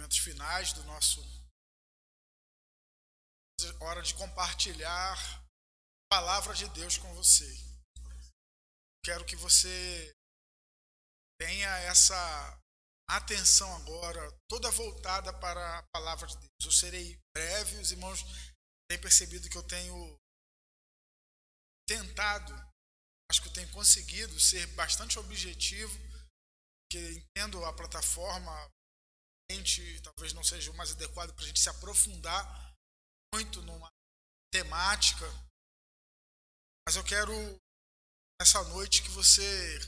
momentos finais do nosso hora de compartilhar a palavra de Deus com você. Quero que você tenha essa atenção agora toda voltada para a palavra de Deus. Eu serei breve, os irmãos têm percebido que eu tenho tentado, acho que eu tenho conseguido ser bastante objetivo, porque entendo a plataforma, talvez não seja o mais adequado para a gente se aprofundar muito numa temática, mas eu quero nessa noite que você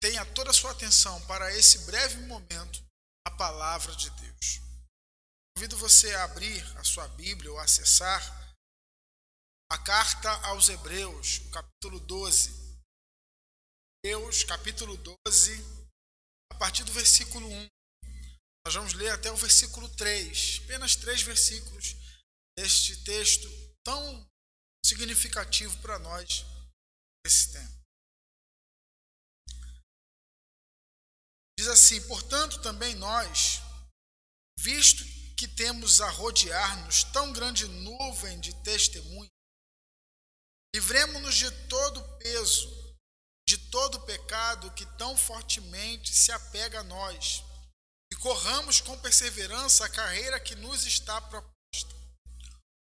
tenha toda a sua atenção para esse breve momento, a palavra de Deus. Convido você a abrir a sua Bíblia ou a acessar a carta aos Hebreus, o capítulo 12. Hebreus, capítulo 12, a partir do versículo 1. Nós vamos ler até o versículo 3, apenas 3 versículos deste texto tão significativo para nós nesse tempo. Diz assim: portanto, também nós, visto que temos a rodear-nos tão grande nuvem de testemunhas, livremo-nos de todo o peso, de todo o pecado que tão fortemente se apega a nós, e corramos com perseverança a carreira que nos está proposta,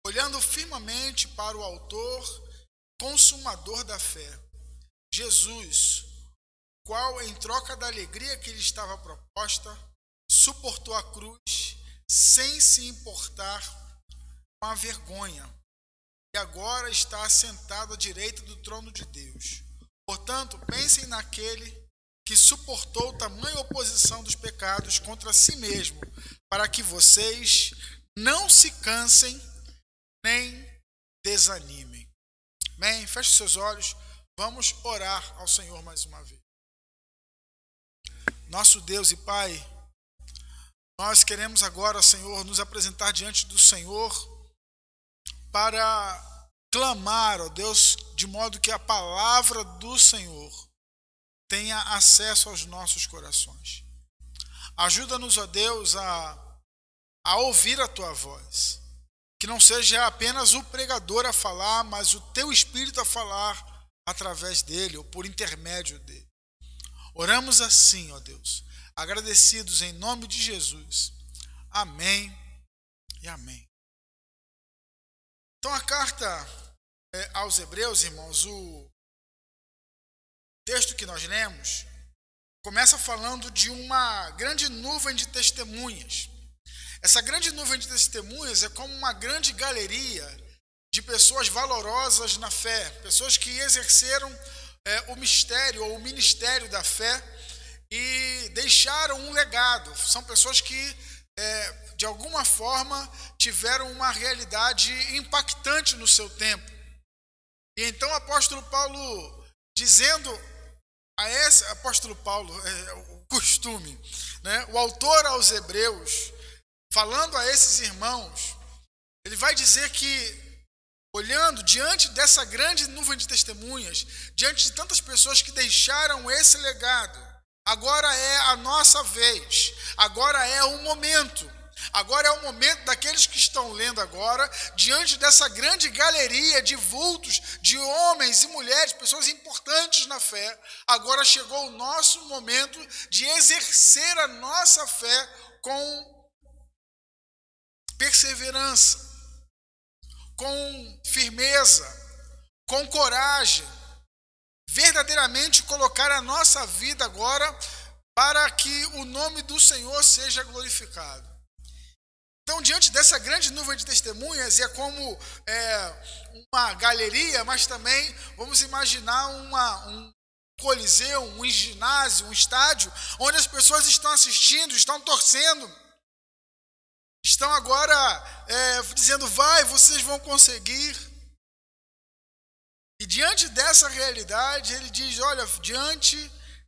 olhando firmemente para o autor, consumador da fé, Jesus, qual, em troca da alegria que lhe estava proposta, suportou a cruz sem se importar com a vergonha, e agora está assentado à direita do trono de Deus. Portanto, pensem naquele que suportou tamanha oposição dos pecados contra si mesmo, para que vocês não se cansem nem desanimem. Amém? Feche seus olhos, vamos orar ao Senhor mais uma vez. Nosso Deus e Pai, nós queremos agora, Senhor, nos apresentar diante do Senhor para clamar, ó Deus, de modo que a palavra do Senhor tenha acesso aos nossos corações. Ajuda-nos, ó Deus, a ouvir a Tua voz. Que não seja apenas o pregador a falar, mas o Teu Espírito a falar através dele ou por intermédio dele. Oramos assim, ó Deus, agradecidos em nome de Jesus. Amém e amém. Então a carta aos Hebreus, irmãos, o texto que nós lemos começa falando de uma grande nuvem de testemunhas. Essa grande nuvem de testemunhas é como uma grande galeria de pessoas valorosas na fé, pessoas que exerceram o mistério ou o ministério da fé e deixaram um legado. São pessoas que, de alguma forma, tiveram uma realidade impactante no seu tempo. E então o apóstolo Paulo, dizendo a esse apóstolo Paulo, o costume, né, o autor aos Hebreus, falando a esses irmãos, ele vai dizer que, olhando diante dessa grande nuvem de testemunhas, diante de tantas pessoas que deixaram esse legado, agora é a nossa vez, agora é o momento. Agora é o momento daqueles que estão lendo agora, diante dessa grande galeria de vultos, de homens e mulheres, pessoas importantes na fé. Agora chegou o nosso momento de exercer a nossa fé com perseverança, com firmeza, com coragem, verdadeiramente colocar a nossa vida agora para que o nome do Senhor seja glorificado. Então, diante dessa grande nuvem de testemunhas, é como uma galeria, mas também vamos imaginar um coliseu, um ginásio, um estádio, onde as pessoas estão assistindo, estão torcendo, estão agora dizendo, vocês vão conseguir. E diante dessa realidade, ele diz, olha, diante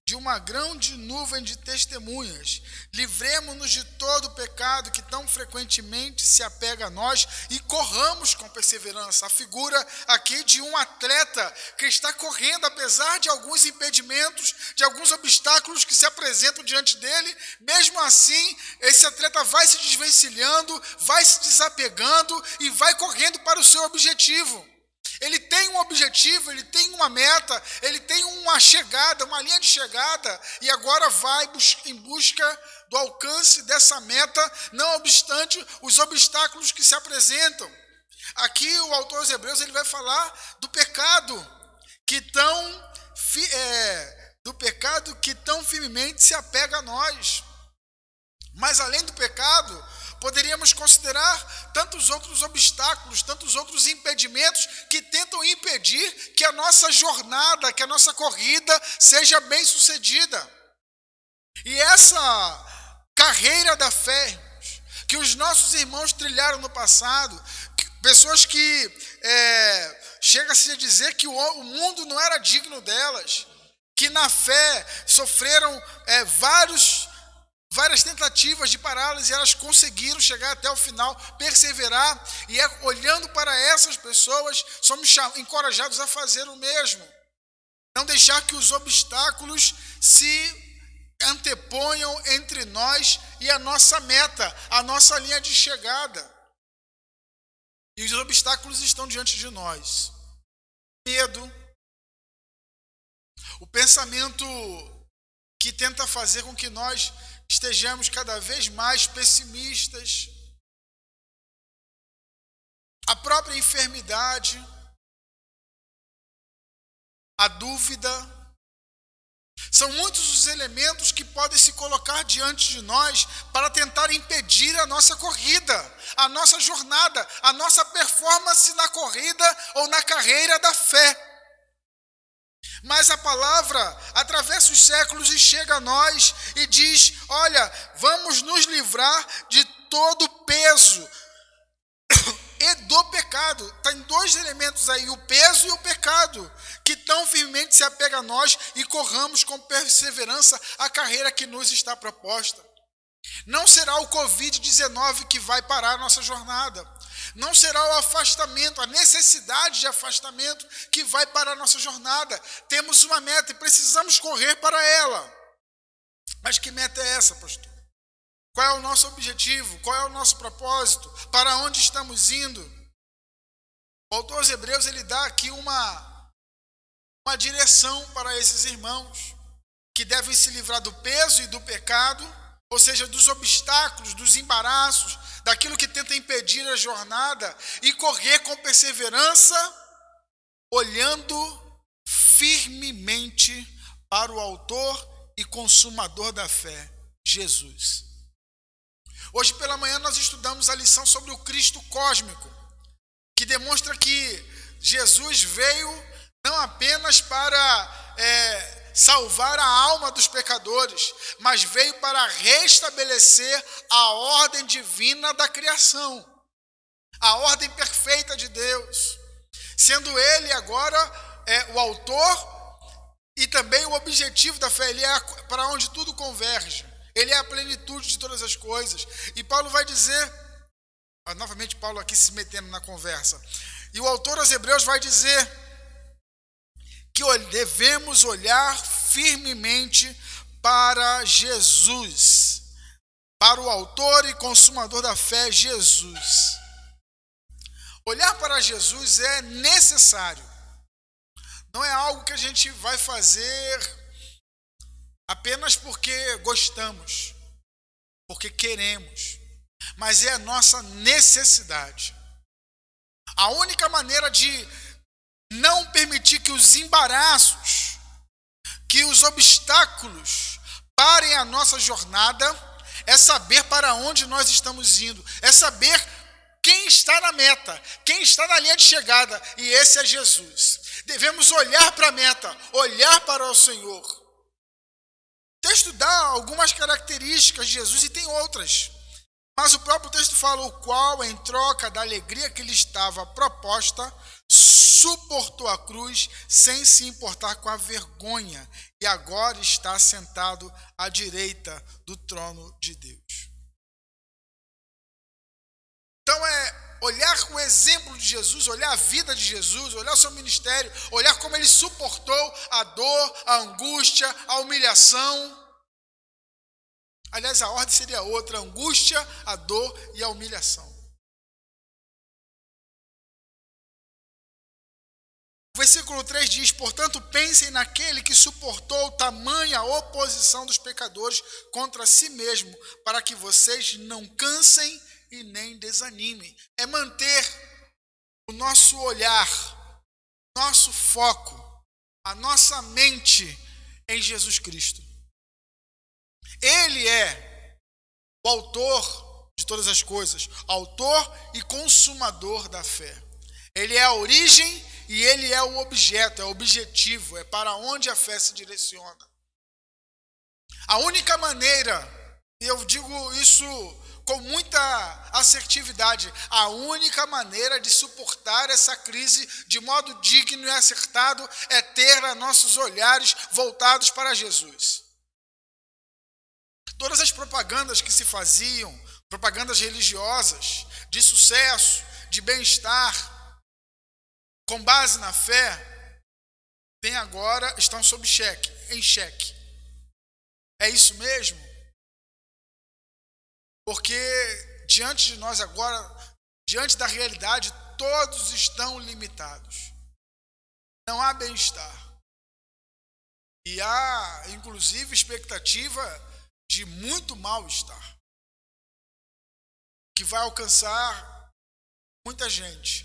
de uma grande nuvem de testemunhas. Livremo-nos de todo o pecado que tão frequentemente se apega a nós e corramos com perseverança. A figura aqui de um atleta que está correndo, apesar de alguns impedimentos, de alguns obstáculos que se apresentam diante dele. Mesmo assim, esse atleta vai se desvencilhando, vai se desapegando e vai correndo para o seu objetivo. Ele tem um objetivo, ele tem uma meta, ele tem uma chegada, uma linha de chegada, e agora vai em busca do alcance dessa meta, não obstante os obstáculos que se apresentam. Aqui o autor aos Hebreus ele vai falar do pecado que tão firmemente se apega a nós. Mas além do pecado, poderíamos considerar tantos outros obstáculos, tantos outros impedimentos que tentam impedir que a nossa jornada, que a nossa corrida seja bem sucedida. E essa carreira da fé que os nossos irmãos trilharam no passado, pessoas que chega-se a dizer que o mundo não era digno delas, que na fé sofreram várias tentativas de pará-las e elas conseguiram chegar até o final, perseverar, e olhando para essas pessoas, somos encorajados a fazer o mesmo. Não deixar que os obstáculos se anteponham entre nós e a nossa meta, a nossa linha de chegada. E os obstáculos estão diante de nós. Medo, o pensamento que tenta fazer com que nós estejamos cada vez mais pessimistas, a própria enfermidade, a dúvida, são muitos os elementos que podem se colocar diante de nós para tentar impedir a nossa corrida, a nossa jornada, a nossa performance na corrida ou na carreira da fé. Mas a palavra atravessa os séculos e chega a nós e diz: olha, vamos nos livrar de todo o peso e do pecado. Tem dois elementos aí, o peso e o pecado, que tão firmemente se apega a nós e corramos com perseverança a carreira que nos está proposta. Não será o Covid-19 que vai parar a nossa jornada. Não será o afastamento, a necessidade de afastamento que vai parar a nossa jornada. Temos uma meta e precisamos correr para ela. Mas que meta é essa, pastor? Qual é o nosso objetivo? Qual é o nosso propósito? Para onde estamos indo? O autor aos Hebreus ele dá aqui uma direção para esses irmãos que devem se livrar do peso e do pecado, ou seja, dos obstáculos, dos embaraços, daquilo que tenta impedir a jornada e correr com perseverança, olhando firmemente para o autor e consumador da fé, Jesus. Hoje pela manhã nós estudamos a lição sobre o Cristo cósmico, que demonstra que Jesus veio não apenas para salvar a alma dos pecadores, mas veio para restabelecer a ordem divina da criação, a ordem perfeita de Deus, sendo Ele agora o autor e também o objetivo da fé. Ele é para onde tudo converge, Ele é a plenitude de todas as coisas. E Paulo vai dizer, novamente Paulo aqui se metendo na conversa, e o autor aos Hebreus vai dizer que devemos olhar firmemente para Jesus, para o autor e consumador da fé, Jesus. Olhar para Jesus é necessário. Não é algo que a gente vai fazer apenas porque gostamos, porque queremos, mas é a nossa necessidade. A única maneira de não permitir que os embaraços, que os obstáculos parem a nossa jornada, é saber para onde nós estamos indo, é saber quem está na meta, quem está na linha de chegada, e esse é Jesus. Devemos olhar para a meta, olhar para o Senhor. O texto dá algumas características de Jesus e tem outras. Mas o próprio texto fala: o qual, em troca da alegria que lhe estava proposta, suportou a cruz sem se importar com a vergonha, e agora está sentado à direita do trono de Deus. Então olhar o exemplo de Jesus, olhar a vida de Jesus, olhar o seu ministério, olhar como ele suportou a dor, a angústia, a humilhação. Aliás, a ordem seria outra: a angústia, a dor e a humilhação. O versículo 3 diz: portanto, pensem naquele que suportou tamanha oposição dos pecadores contra si mesmo, para que vocês não cansem e nem desanimem. É manter o nosso olhar, nosso foco, a nossa mente em Jesus Cristo. Ele é o autor de todas as coisas, autor e consumador da fé. Ele é a origem e ele é o objeto, é o objetivo, é para onde a fé se direciona. A única maneira, e eu digo isso com muita assertividade, a única maneira de suportar essa crise de modo digno e acertado é ter nossos olhares voltados para Jesus. Todas as propagandas que se faziam, propagandas religiosas, de sucesso, de bem-estar, com base na fé, estão sob xeque, em xeque. É isso mesmo? Porque diante de nós agora, diante da realidade, todos estão limitados. Não há bem-estar. E há, inclusive, expectativa de muito mal-estar, que vai alcançar muita gente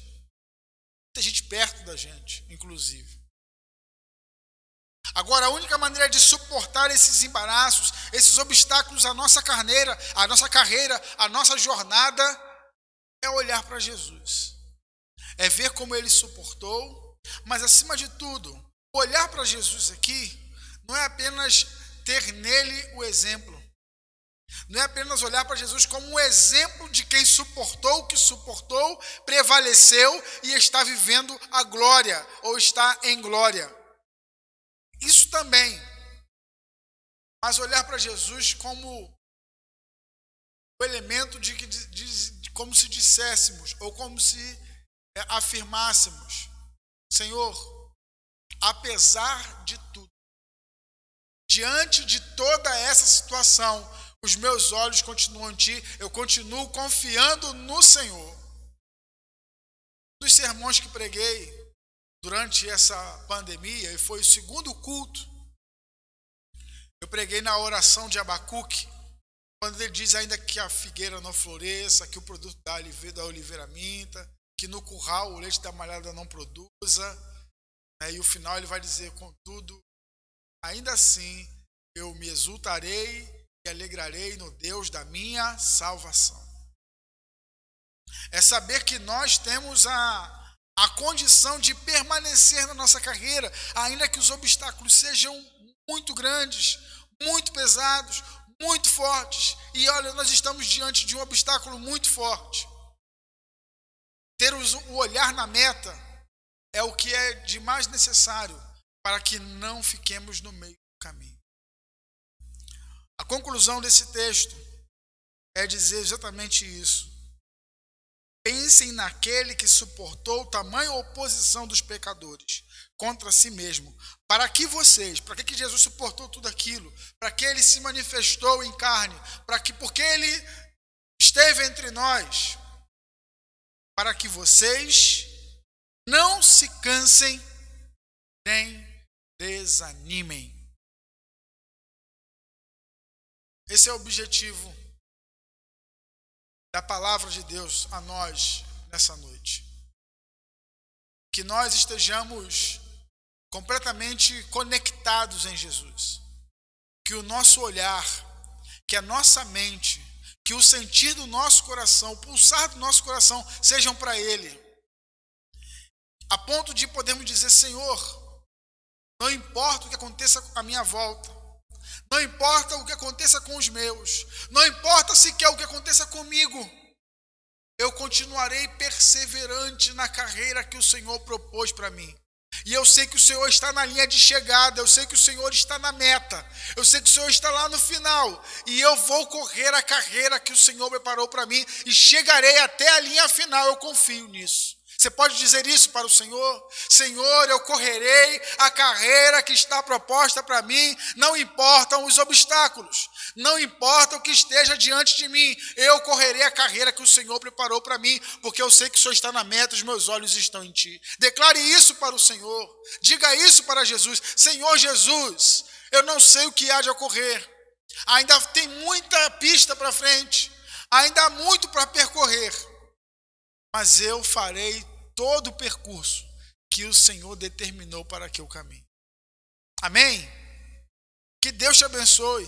perto da gente, inclusive. Agora, a única maneira de suportar esses embaraços, esses obstáculos à nossa carreira, à nossa jornada, é olhar para Jesus. É ver como ele suportou, mas acima de tudo, olhar para Jesus aqui não é apenas ter nele o exemplo. Não é apenas olhar para Jesus como um exemplo de quem suportou o que suportou, prevaleceu e está vivendo a glória, ou está em glória. Isso também. Mas olhar para Jesus como o elemento de como se disséssemos, ou como se afirmássemos: Senhor, apesar de tudo, diante de toda essa situação, os meus olhos continuam em Ti, eu continuo confiando no Senhor. Um dos sermões que preguei durante essa pandemia, e foi o segundo culto, eu preguei na oração de Abacuque, quando ele diz ainda que a figueira não floresça, que o produto da oliveira minta, que no curral o leite da malhada não produza, e o final ele vai dizer: contudo, ainda assim eu me exultarei e alegrarei no Deus da minha salvação. É saber que nós temos a condição de permanecer na nossa carreira, ainda que os obstáculos sejam muito grandes, muito pesados, muito fortes. E olha, nós estamos diante de um obstáculo muito forte. Ter o olhar na meta é o que é de mais necessário para que não fiquemos no meio do caminho. A conclusão desse texto é dizer exatamente isso. Pensem naquele que suportou tamanha oposição dos pecadores contra si mesmo. Para que Jesus suportou tudo aquilo? Para que ele se manifestou em carne? Porque ele esteve entre nós? Para que vocês não se cansem nem desanimem. Esse é o objetivo da palavra de Deus a nós nessa noite. Que nós estejamos completamente conectados em Jesus. Que o nosso olhar, que a nossa mente, que o sentir do nosso coração, o pulsar do nosso coração sejam para Ele. A ponto de podermos dizer: Senhor, não importa o que aconteça à minha volta, não importa o que aconteça com os meus, não importa sequer o que aconteça comigo, eu continuarei perseverante na carreira que o Senhor propôs para mim. E eu sei que o Senhor está na linha de chegada, eu sei que o Senhor está na meta, eu sei que o Senhor está lá no final, e eu vou correr a carreira que o Senhor preparou para mim, e chegarei até a linha final, eu confio nisso. Você pode dizer isso para o Senhor? Senhor, eu correrei a carreira que está proposta para mim, não importam os obstáculos, não importa o que esteja diante de mim, eu correrei a carreira que o Senhor preparou para mim, porque eu sei que o Senhor está na meta, os meus olhos estão em Ti. Declare isso para o Senhor, diga isso para Jesus. Senhor Jesus, eu não sei o que há de ocorrer, ainda tem muita pista para frente, ainda há muito para percorrer, mas eu farei todo o percurso que o Senhor determinou para que eu caminhe. Amém? Que Deus te abençoe,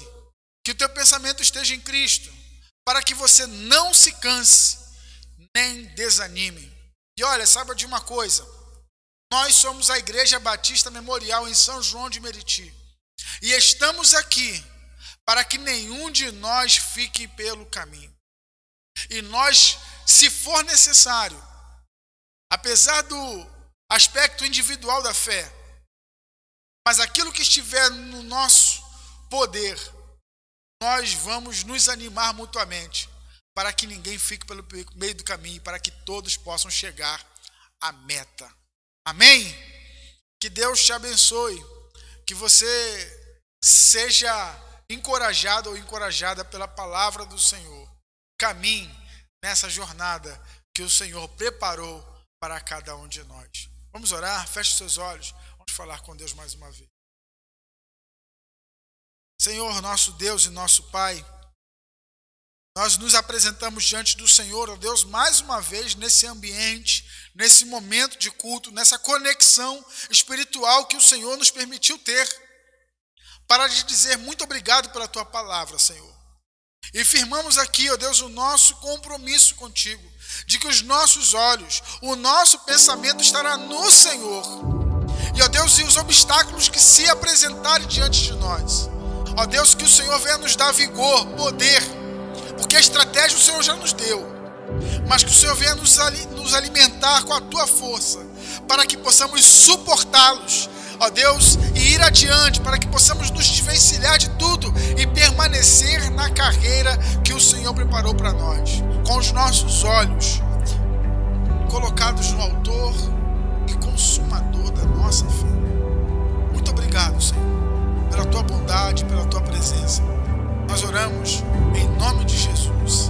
que o teu pensamento esteja em Cristo, para que você não se canse, nem desanime. E olha, saiba de uma coisa, nós somos a Igreja Batista Memorial em São João de Meriti, e estamos aqui para que nenhum de nós fique pelo caminho. E nós, se for necessário, apesar do aspecto individual da fé, mas aquilo que estiver no nosso poder, nós vamos nos animar mutuamente, para que ninguém fique pelo meio do caminho, para que todos possam chegar à meta. Amém? Que Deus te abençoe, que você seja encorajado ou encorajada pela palavra do Senhor. Caminhe nessa jornada que o Senhor preparou para cada um de nós. Vamos orar? Feche seus olhos. Vamos falar com Deus mais uma vez. Senhor, nosso Deus e nosso Pai, nós nos apresentamos diante do Senhor, ó Deus, mais uma vez nesse ambiente, nesse momento de culto, nessa conexão espiritual que o Senhor nos permitiu ter, para te dizer muito obrigado pela Tua palavra, Senhor. E firmamos aqui, ó Deus, o nosso compromisso contigo, de que os nossos olhos, o nosso pensamento estará no Senhor. E, ó Deus, e os obstáculos que se apresentarem diante de nós, ó Deus, que o Senhor venha nos dar vigor, poder, porque a estratégia o Senhor já nos deu, mas que o Senhor venha nos alimentar com a Tua força, para que possamos suportá-los, ó Deus, e ir adiante, para que possamos nos desvencilhar de tudo e permanecer na carreira que o Senhor preparou para nós, com os nossos olhos colocados no autor e consumador da nossa fé. Muito obrigado, Senhor, pela Tua bondade, pela Tua presença. Nós oramos em nome de Jesus.